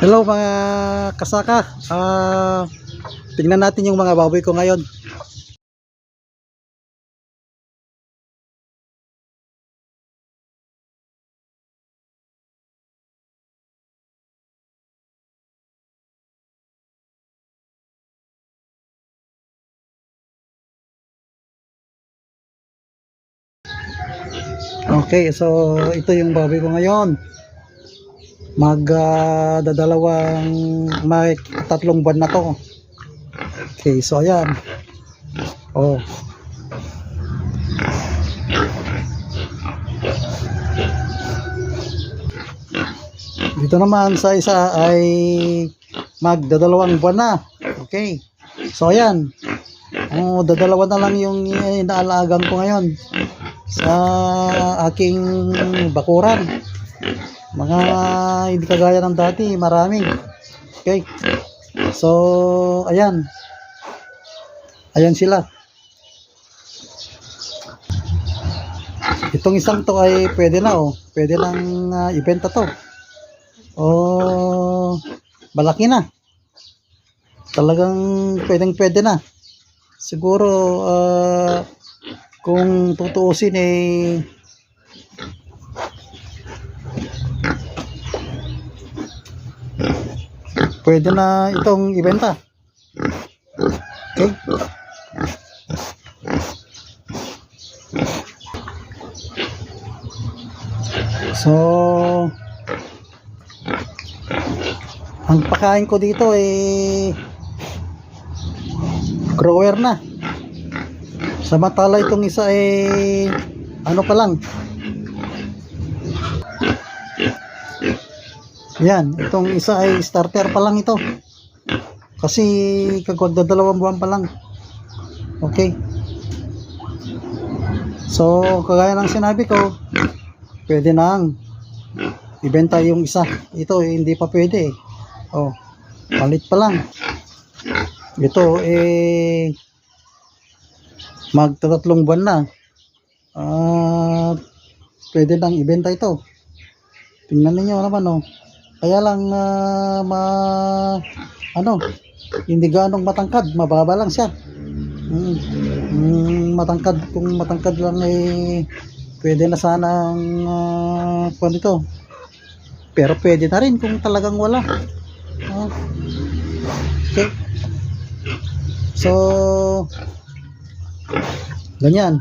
Hello mga kasaka, tingnan natin yung mga baboy ko ngayon. Okay, so ito yung baboy ko ngayon. Dadalawang may 3 buwan na to. Okay, so ayan. Oh. Dito naman sa isa ay magdadalawang buwan na. Okay. So ayan. Dadalawa na lang yung inaalagaan ko ngayon sa aking bakuran. Mga hindi kagaya ng dati, marami. Okay. So ayan. Ayan sila. Itong isang to ay pwede na Pwede nang ibenta to. Malaki na. Talagang pwede na. Siguro kung tutuusin pwede na itong ibenta. Okay. So ang pakain ko dito grower na. Samantala itong isa ano pa lang. Yan, itong isa ay starter pa lang ito. Kasi kagwagdadalawang buwan pa lang. Okay. So, kagaya ng sinabi ko, pwede nang ibenta yung isa. Ito hindi pa pwede. Palit pa lang. Ito magtatatlong buwan na. Pwede nang ibenta ito. Tingnan niyo naman Kaya lang hindi ganong matangkad, mababa lang siya. Matangkad, kung matangkad lang pwede na sanang ito. Pero pwede na rin kung talagang wala. Okay. So ganyan.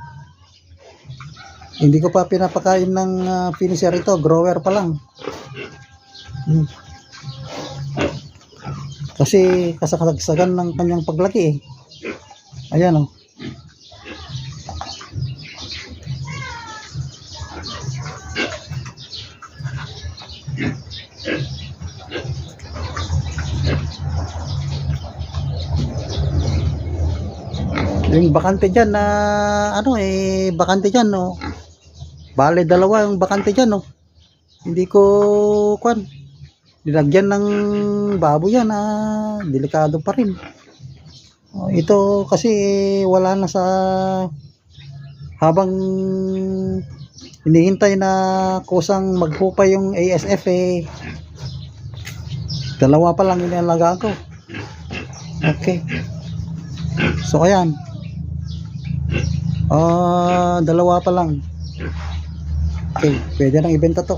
Hindi ko pa pinapakain ng finisher ito, grower pa lang. Kasi kasagsagan ng kanyang paglaki Ayan yung bakante dyan bakante dyan bale dalawa yung bakante dyan hindi ko nilagyan ng baboy yan delikado pa rin. Ito kasi wala na sa habang hinihintay na kusang maghupay yung ASF dalawa pa lang inalagaan ko. Okay. So ayan. Dalawa pa lang. Okay, pwede nang ibenta to.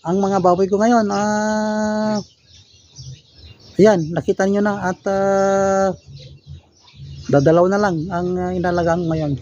Ang mga baboy ko ngayon ayan, nakita nyo na at dadalaw na lang ang inalagaan ngayon.